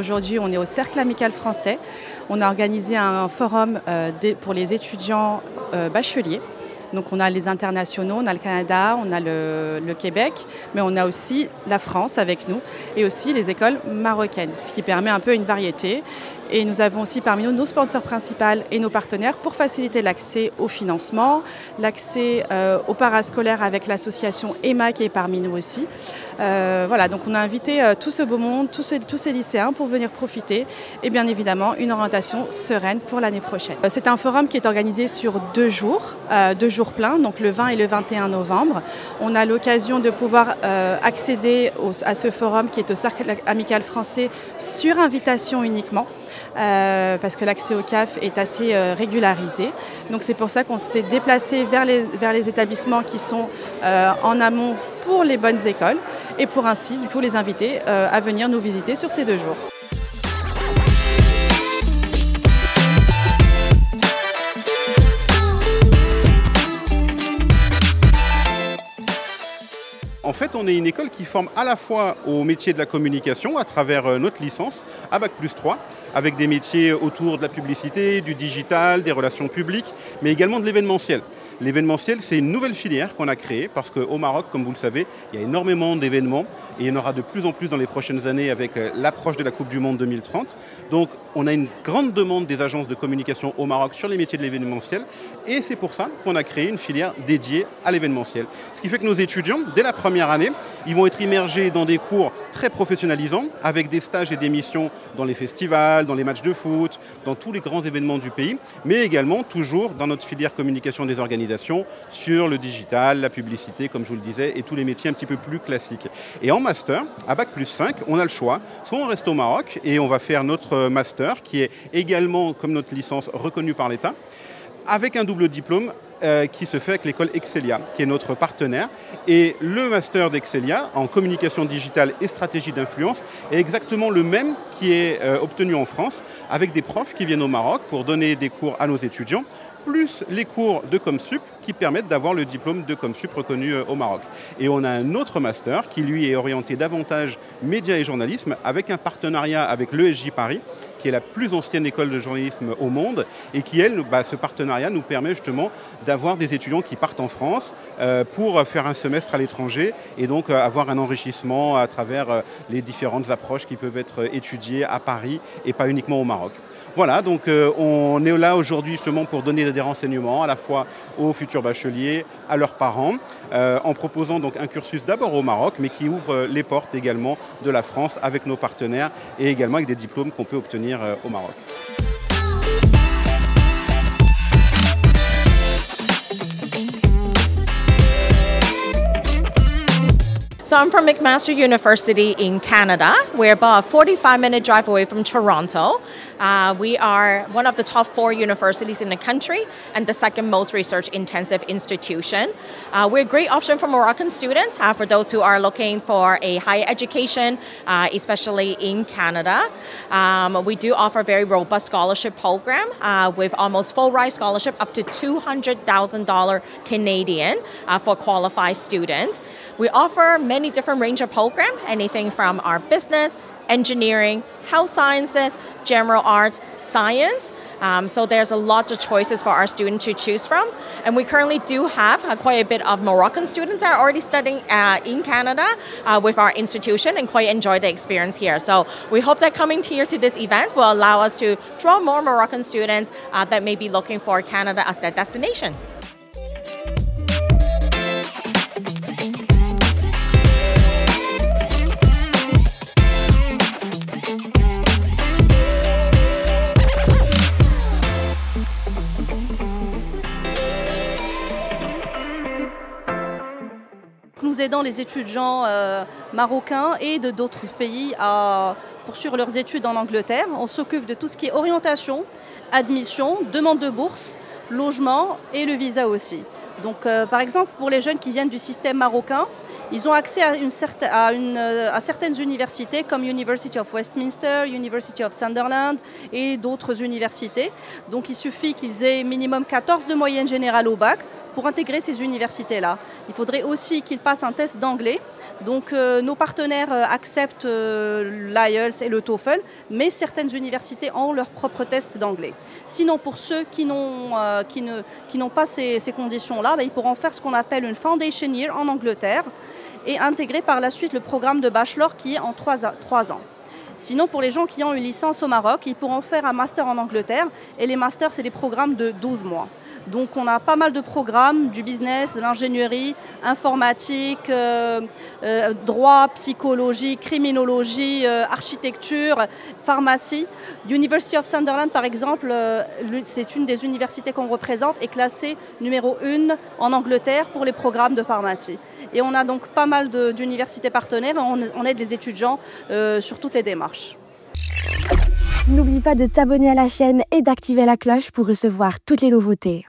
aujourd'hui, on est au Cercle Amical Français. On a organisé un forum pour les étudiants bacheliers. Donc on a les internationaux, on a le Canada, on a le Québec, mais on a aussi la France avec nous et aussi les écoles marocaines, ce qui permet un peu une variété. Et nous avons aussi parmi nous nos sponsors principaux et nos partenaires pour faciliter l'accès au financement, l'accès aux parascolaires avec l'association EMA qui est parmi nous aussi. Voilà, donc on a invité tout ce beau monde, tous ces lycéens pour venir profiter et bien évidemment une orientation sereine pour l'année prochaine. C'est un forum qui est organisé sur 2 jours pleins, donc le 20 et le 21 novembre. On a l'occasion de pouvoir accéder à ce forum qui est au Cercle Amical Français sur invitation uniquement. Parce que l'accès au CAF est assez régularisé. Donc c'est pour ça qu'on s'est déplacé vers les établissements qui sont en amont pour les bonnes écoles et pour ainsi du coup les inviter à venir nous visiter sur ces 2 jours. En fait, on est une école qui forme à la fois au métier de la communication à travers notre licence à Bac+3, avec des métiers autour de la publicité, du digital, des relations publiques, mais également de l'événementiel. L'événementiel, c'est une nouvelle filière qu'on a créée parce qu'au Maroc, comme vous le savez, il y a énormément d'événements et il y en aura de plus en plus dans les prochaines années avec l'approche de la Coupe du Monde 2030. Donc, on a une grande demande des agences de communication au Maroc sur les métiers de l'événementiel et c'est pour ça qu'on a créé une filière dédiée à l'événementiel. Ce qui fait que nos étudiants, dès la première année, ils vont être immergés dans des cours très professionnalisants avec des stages et des missions dans les festivals, dans les matchs de foot, dans tous les grands événements du pays, mais également toujours dans notre filière communication des organisations sur le digital, la publicité, comme je vous le disais, et tous les métiers un petit peu plus classiques. Et en master, à Bac+5, on a le choix. Soit on reste au Maroc et on va faire notre master, qui est également, comme notre licence, reconnu par l'État, avec un double diplôme qui se fait avec l'école Excelia, qui est notre partenaire. Et le master d'Excelia en communication digitale et stratégie d'influence est exactement le même qui est obtenu en France, avec des profs qui viennent au Maroc pour donner des cours à nos étudiants, plus les cours de Comsup qui permettent d'avoir le diplôme de Comsup reconnu au Maroc. Et on a un autre master qui, lui, est orienté davantage médias et journalisme avec un partenariat avec l'ESJ Paris, qui est la plus ancienne école de journalisme au monde et qui, elle, ce partenariat nous permet justement d'avoir des étudiants qui partent en France pour faire un semestre à l'étranger et donc avoir un enrichissement à travers les différentes approches qui peuvent être étudiées à Paris et pas uniquement au Maroc. Voilà, donc on est là aujourd'hui justement pour donner des renseignements à la fois aux futurs bacheliers, à leurs parents, en proposant donc un cursus d'abord au Maroc, mais qui ouvre les portes également de la France avec nos partenaires et également avec des diplômes qu'on peut obtenir au Maroc. So I'm from McMaster University in Canada. We're about a 45-minute drive away from Toronto. We are one of the top 4 universities in the country and the second most research-intensive institution. We're a great option for Moroccan students, for those who are looking for a higher education, especially in Canada. We do offer a very robust scholarship program with almost full-ride scholarship up to $200,000 Canadian for qualified students. We offer many different range of programs, anything from our business, engineering, health sciences, general arts, science. So there's a lot of choices for our students to choose from. And we currently do have quite a bit of Moroccan students that are already studying in Canada with our institution and quite enjoy the experience here. So we hope that coming here to this event will allow us to draw more Moroccan students that may be looking for Canada as their destination. Nous aidons les étudiants marocains et de d'autres pays à poursuivre leurs études en Angleterre. On s'occupe de tout ce qui est orientation, admission, demande de bourse, logement et le visa aussi. Donc par exemple pour les jeunes qui viennent du système marocain, ils ont accès à certaines universités comme University of Westminster, University of Sunderland et d'autres universités. Donc il suffit qu'ils aient minimum 14 de moyenne générale au bac pour intégrer ces universités-là. Il faudrait aussi qu'ils passent un test d'anglais. Donc nos partenaires acceptent l'IELTS et le TOEFL, mais certaines universités ont leur propre test d'anglais. Sinon, pour ceux qui n'ont pas ces conditions-là, ils pourront faire ce qu'on appelle une Foundation Year en Angleterre et intégrer par la suite le programme de bachelor qui est en 3 ans. Sinon, pour les gens qui ont une licence au Maroc, ils pourront faire un master en Angleterre. Et les masters, c'est des programmes de 12 mois. Donc, on a pas mal de programmes, du business, de l'ingénierie, informatique, droit, psychologie, criminologie, architecture, pharmacie. University of Sunderland, par exemple, c'est une des universités qu'on représente, est classée numéro 1 en Angleterre pour les programmes de pharmacie. Et on a donc pas mal d'universités partenaires et on aide les étudiants sur toutes les démarches. N'oublie pas de t'abonner à la chaîne et d'activer la cloche pour recevoir toutes les nouveautés.